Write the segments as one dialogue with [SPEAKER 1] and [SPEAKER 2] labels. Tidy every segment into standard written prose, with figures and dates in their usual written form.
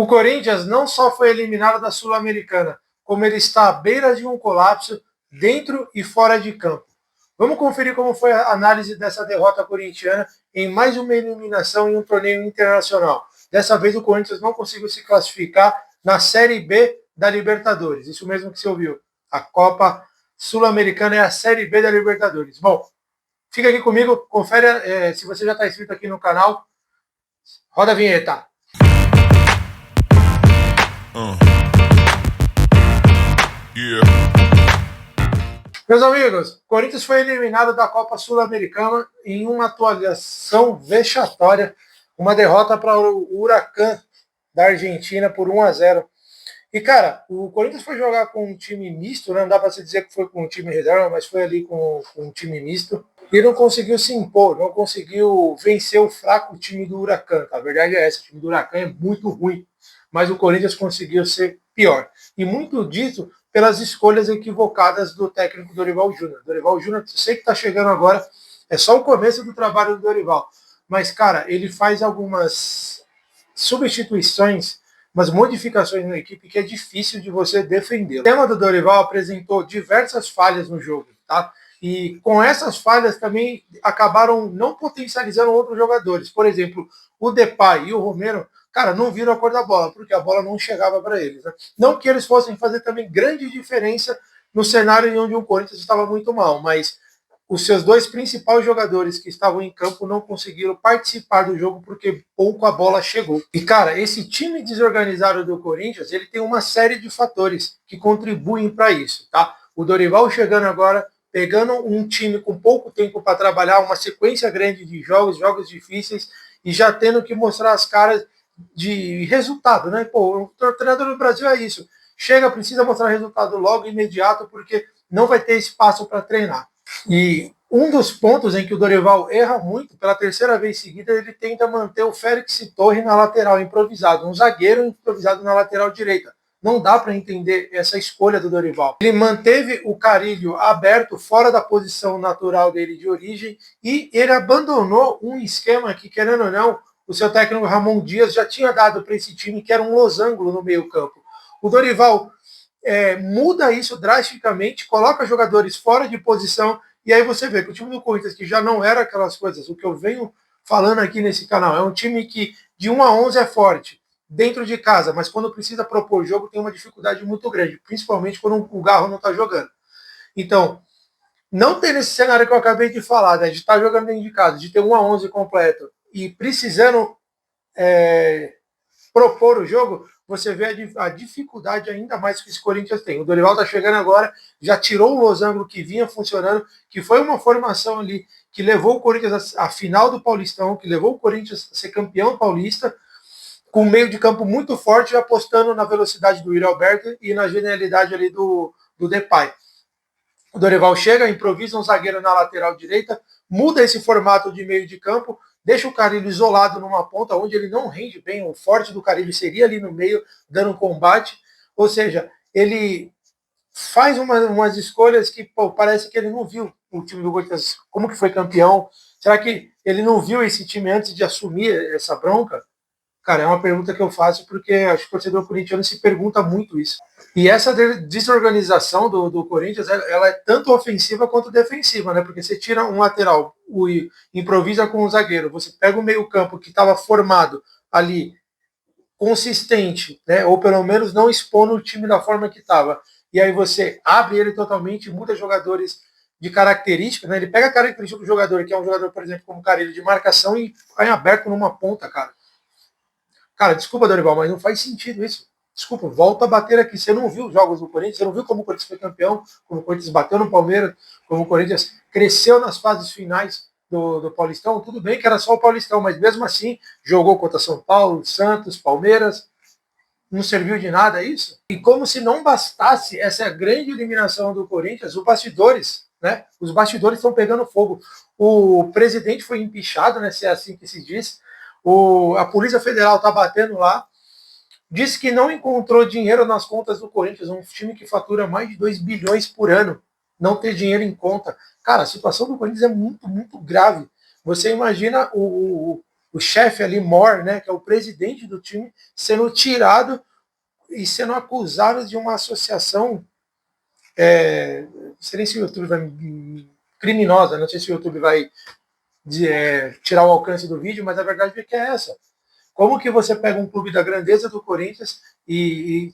[SPEAKER 1] O Corinthians não só foi eliminado da Sul-Americana, como ele está à beira de um colapso dentro e fora de campo. Vamos conferir como foi a análise dessa derrota corintiana em mais uma eliminação em um torneio internacional. Dessa vez o Corinthians não conseguiu se classificar na Série B da Libertadores. Isso mesmo que você ouviu. A Copa Sul-Americana é a Série B da Libertadores. Bom, fica aqui comigo, confere se você já está inscrito aqui no canal. Roda a vinheta. Meus amigos, Corinthians foi eliminado da Copa Sul-Americana em uma atuação vexatória, uma derrota para o Huracan da Argentina por 1-0. E, cara, o Corinthians foi jogar com um time misto, né? Não dá para se dizer que foi com um time reserva, mas foi ali com um time misto. E não conseguiu se impor, não conseguiu vencer o fraco time do Huracan. A verdade é essa, o time do Huracan é muito ruim, mas o Corinthians conseguiu ser pior. E muito disso pelas escolhas equivocadas do técnico Dorival Júnior. Dorival Júnior, sei que está chegando agora, é só o começo do trabalho do Dorival. Mas, cara, ele faz algumas substituições, umas modificações na equipe que é difícil de você defender. O tema do Dorival apresentou diversas falhas no jogo, tá? E com essas falhas também acabaram não potencializando outros jogadores. Por exemplo, o Depay e o Romero, cara, não viram a cor da bola, porque a bola não chegava para eles. Né? Não que eles fossem fazer também grande diferença no cenário onde o Corinthians estava muito mal, mas os seus dois principais jogadores que estavam em campo não conseguiram participar do jogo porque pouco a bola chegou. E, cara, esse time desorganizado do Corinthians, ele tem uma série de fatores que contribuem para isso, tá? O Dorival chegando agora, pegando um time com pouco tempo para trabalhar, uma sequência grande de jogos, jogos difíceis, e já tendo que mostrar as caras de resultado, né? Pô, o treinador do Brasil é isso. Chega, precisa mostrar resultado logo, imediato, porque não vai ter espaço para treinar. E um dos pontos em que o Dorival erra muito, pela terceira vez seguida, ele tenta manter o Félix Torre na lateral improvisado, um zagueiro improvisado na lateral direita. Não dá para entender essa escolha do Dorival. Ele manteve o Carrilho aberto, fora da posição natural dele de origem, e ele abandonou um esquema que, querendo ou não, o seu técnico Ramon Dias já tinha dado para esse time, que era um losango no meio campo. O Dorival muda isso drasticamente, coloca jogadores fora de posição, e aí você vê que o time do Corinthians, que já não era aquelas coisas, o que eu venho falando aqui nesse canal, é um time que de 1 a 11 é forte, dentro de casa, mas quando precisa propor jogo tem uma dificuldade muito grande, principalmente quando o Garro não está jogando. Então, não ter nesse cenário que eu acabei de falar, né, de estar jogando dentro de casa, de ter 1 a 11 completo, e precisando propor o jogo, você vê a dificuldade ainda mais que esse Corinthians tem. O Dorival está chegando agora, já tirou o losango que vinha funcionando, que foi uma formação ali que levou o Corinthians à final do Paulistão, que levou o Corinthians a ser campeão paulista, com um meio de campo muito forte, apostando na velocidade do Yuri Alberto e na genialidade ali do Depay. O Dorival chega, improvisa um zagueiro na lateral direita, muda esse formato de meio de campo, deixa o Carrilho isolado numa ponta onde ele não rende bem, o forte do Carrilho seria ali no meio, dando um combate, ou seja, ele faz umas escolhas que parece que ele não viu o time do Corinthians, como que foi campeão, será que ele não viu esse time antes de assumir essa bronca? Cara, é uma pergunta que eu faço porque acho que o torcedor corintiano se pergunta muito isso. E essa desorganização do Corinthians, ela é tanto ofensiva quanto defensiva, né? Porque você tira um lateral, improvisa com um zagueiro, você pega o meio-campo que estava formado ali, consistente, né? Ou pelo menos não expondo o time da forma que estava. E aí você abre ele totalmente, muda jogadores de características, né? Ele pega a característica do jogador, que é um jogador, por exemplo, como o Carille, de marcação, e vai aberto numa ponta, cara. Cara, desculpa, Dorival, mas não faz sentido isso. Desculpa, volta a bater aqui. Você não viu os jogos do Corinthians, você não viu como o Corinthians foi campeão, como o Corinthians bateu no Palmeiras, como o Corinthians cresceu nas fases finais do Paulistão. Tudo bem que era só o Paulistão, mas mesmo assim jogou contra São Paulo, Santos, Palmeiras. Não serviu de nada isso? E como se não bastasse essa grande eliminação do Corinthians, os bastidores, né? Os bastidores estão pegando fogo. O presidente foi empichado, né? Se é assim que se diz. A Polícia Federal está batendo lá, disse que não encontrou dinheiro nas contas do Corinthians, um time que fatura mais de 2 bilhões por ano, não ter dinheiro em conta. Cara, a situação do Corinthians é muito, muito grave. Você imagina o chefe ali, Mor, né, que é o presidente do time, sendo tirado e sendo acusado de uma associação, não sei nem se o YouTube vai criminosa, não sei se o YouTube vai tirar o alcance do vídeo, mas a verdade é que é essa. Como que você pega um clube da grandeza do Corinthians e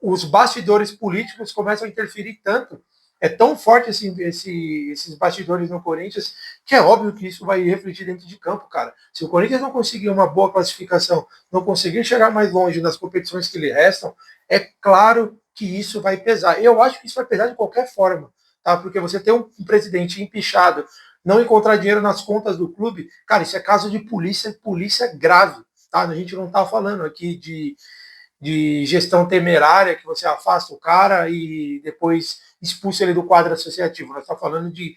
[SPEAKER 1] os bastidores políticos começam a interferir tanto? É tão forte esses bastidores no Corinthians que é óbvio que isso vai refletir dentro de campo, cara. Se o Corinthians não conseguir uma boa classificação, não conseguir chegar mais longe nas competições que lhe restam, é claro que isso vai pesar. Eu acho que isso vai pesar de qualquer forma, tá? Porque você ter um presidente empichado, não encontrar dinheiro nas contas do clube, cara, isso é caso de polícia grave, tá? A gente não está falando aqui de gestão temerária, que você afasta o cara e depois expulsa ele do quadro associativo. Nós estamos falando de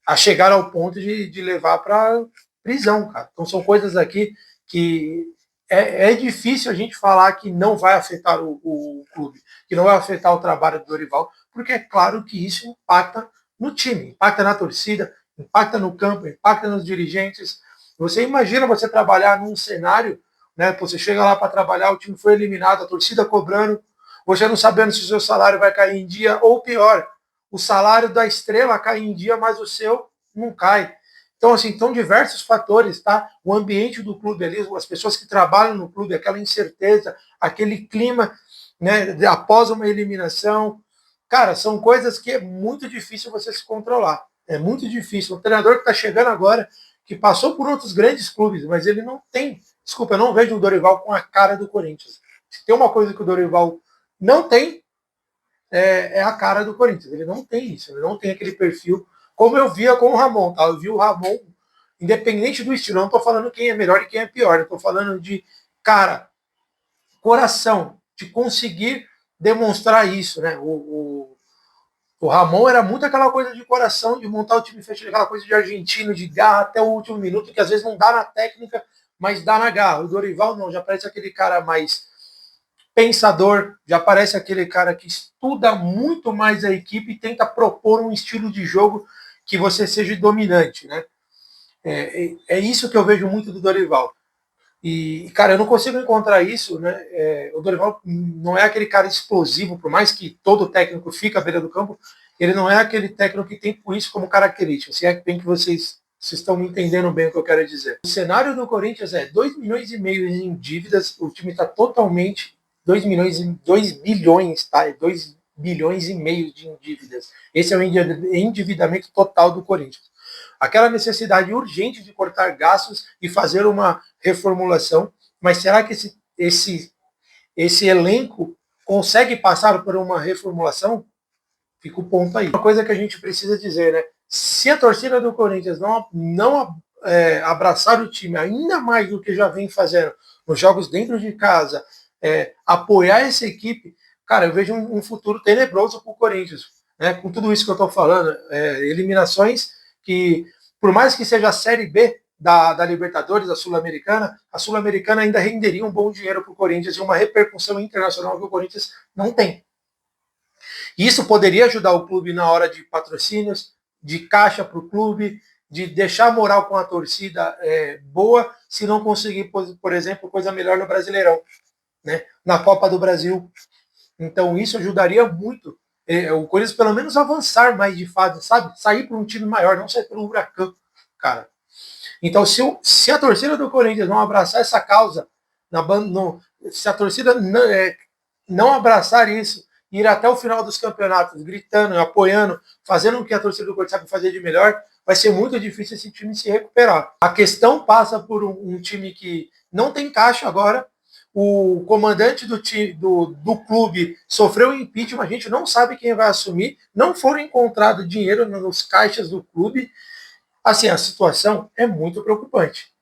[SPEAKER 1] a chegar ao ponto de levar para prisão, cara. Então são coisas aqui que é difícil a gente falar que não vai afetar o clube, que não vai afetar o trabalho do Dorival, porque é claro que isso impacta no time, impacta na torcida, impacta no campo, impacta nos dirigentes. Você imagina você trabalhar num cenário, né? Você chega lá para trabalhar, o time foi eliminado, a torcida cobrando, você não sabendo se o seu salário vai cair em dia, ou pior, o salário da estrela cai em dia, mas o seu não cai. Então, assim, estão diversos fatores, tá? O ambiente do clube ali, as pessoas que trabalham no clube, aquela incerteza, aquele clima, né, após uma eliminação. Cara, são coisas que é muito difícil você se controlar. É muito difícil. O treinador que está chegando agora, que passou por outros grandes clubes, mas ele não tem. Desculpa, eu não vejo o Dorival com a cara do Corinthians. Se tem uma coisa que o Dorival não tem, é a cara do Corinthians. Ele não tem isso, ele não tem aquele perfil como eu via com o Ramon. Tá? Eu vi o Ramon, independente do estilo, eu não estou falando quem é melhor e quem é pior, eu estou falando de cara, coração, de conseguir demonstrar isso. Né? O Ramon era muito aquela coisa de coração, de montar o time fechado, aquela coisa de argentino, de garra até o último minuto, que às vezes não dá na técnica, mas dá na garra. O Dorival não, já parece aquele cara mais pensador, já parece aquele cara que estuda muito mais a equipe e tenta propor um estilo de jogo que você seja dominante, né? É isso que eu vejo muito do Dorival. E, cara, eu não consigo encontrar isso, né? O Dorival não é aquele cara explosivo, por mais que todo técnico fique à beira do campo, ele não é aquele técnico que tem por isso como característica. Se é bem que vocês estão me entendendo bem o que eu quero dizer. O cenário do Corinthians é 2,5 milhões em dívidas, o time está totalmente 2 bilhões, tá? 2 bilhões e meio de dívidas. Esse é o endividamento total do Corinthians. Aquela necessidade urgente de cortar gastos e fazer uma reformulação, mas será que esse elenco consegue passar por uma reformulação? Fica o ponto aí. Uma coisa que a gente precisa dizer, né? Se a torcida do Corinthians não abraçar o time ainda mais do que já vem fazendo nos jogos dentro de casa, apoiar essa equipe, cara, eu vejo um futuro tenebroso para o Corinthians. Né? Com tudo isso que eu estou falando, eliminações que, por mais que seja a Série B da Libertadores, a Sul-Americana ainda renderia um bom dinheiro para o Corinthians e uma repercussão internacional que o Corinthians não tem. Isso poderia ajudar o clube na hora de patrocínios, de caixa para o clube, de deixar a moral com a torcida boa, se não conseguir, por exemplo, coisa melhor no Brasileirão, né? Na Copa do Brasil. Então isso ajudaria muito o Corinthians pelo menos avançar mais de fase, sabe? Sair para um time maior, não sair pelo Huracan, cara. Então se a torcida do Corinthians não abraçar essa causa, se a torcida não abraçar isso, ir até o final dos campeonatos, gritando, apoiando, fazendo o que a torcida do Corinthians sabe fazer de melhor, vai ser muito difícil esse time se recuperar. A questão passa por um time que não tem caixa agora. O comandante do clube sofreu impeachment, a gente não sabe quem vai assumir, não foram encontrado dinheiro nos caixas do clube. Assim, a situação é muito preocupante.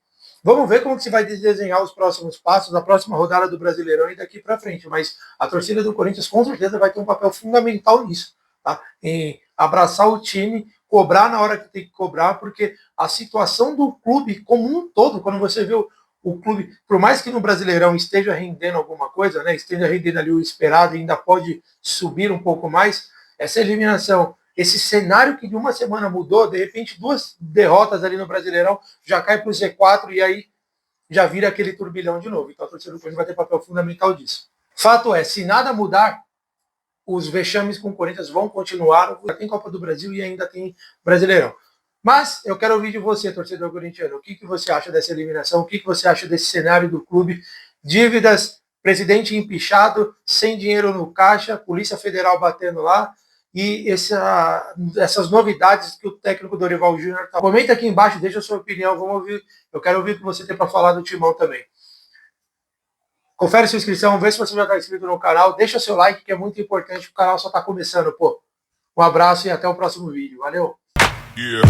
[SPEAKER 1] Vamos ver como que se vai desenhar os próximos passos, a próxima rodada do Brasileirão e daqui para frente. Mas a torcida do Corinthians com certeza vai ter um papel fundamental nisso, tá? Em abraçar o time, cobrar na hora que tem que cobrar, porque a situação do clube como um todo, quando você vê o clube, por mais que no Brasileirão esteja rendendo alguma coisa, né, esteja rendendo ali o esperado e ainda pode subir um pouco mais, essa eliminação, esse cenário que de uma semana mudou, de repente 2 derrotas ali no Brasileirão, já cai para o Z4 e aí já vira aquele turbilhão de novo. Então a torcida do Corinthians vai ter papel fundamental disso. Fato é, se nada mudar, os vexames com o Corinthians vão continuar. Tem Copa do Brasil e ainda tem Brasileirão. Mas eu quero ouvir de você, torcedor corintiano. O que você acha dessa eliminação? O que você acha desse cenário do clube? Dívidas, presidente empichado, sem dinheiro no caixa, Polícia Federal batendo lá e essas novidades que o técnico Dorival Júnior tá. Comenta aqui embaixo, deixa a sua opinião, vamos ouvir. Eu quero ouvir o que você tem para falar do Timão também. Confere sua inscrição, vê se você já está inscrito no canal, deixa seu like que é muito importante, o canal só está começando, pô. Um abraço e até o próximo vídeo. Valeu! Yeah.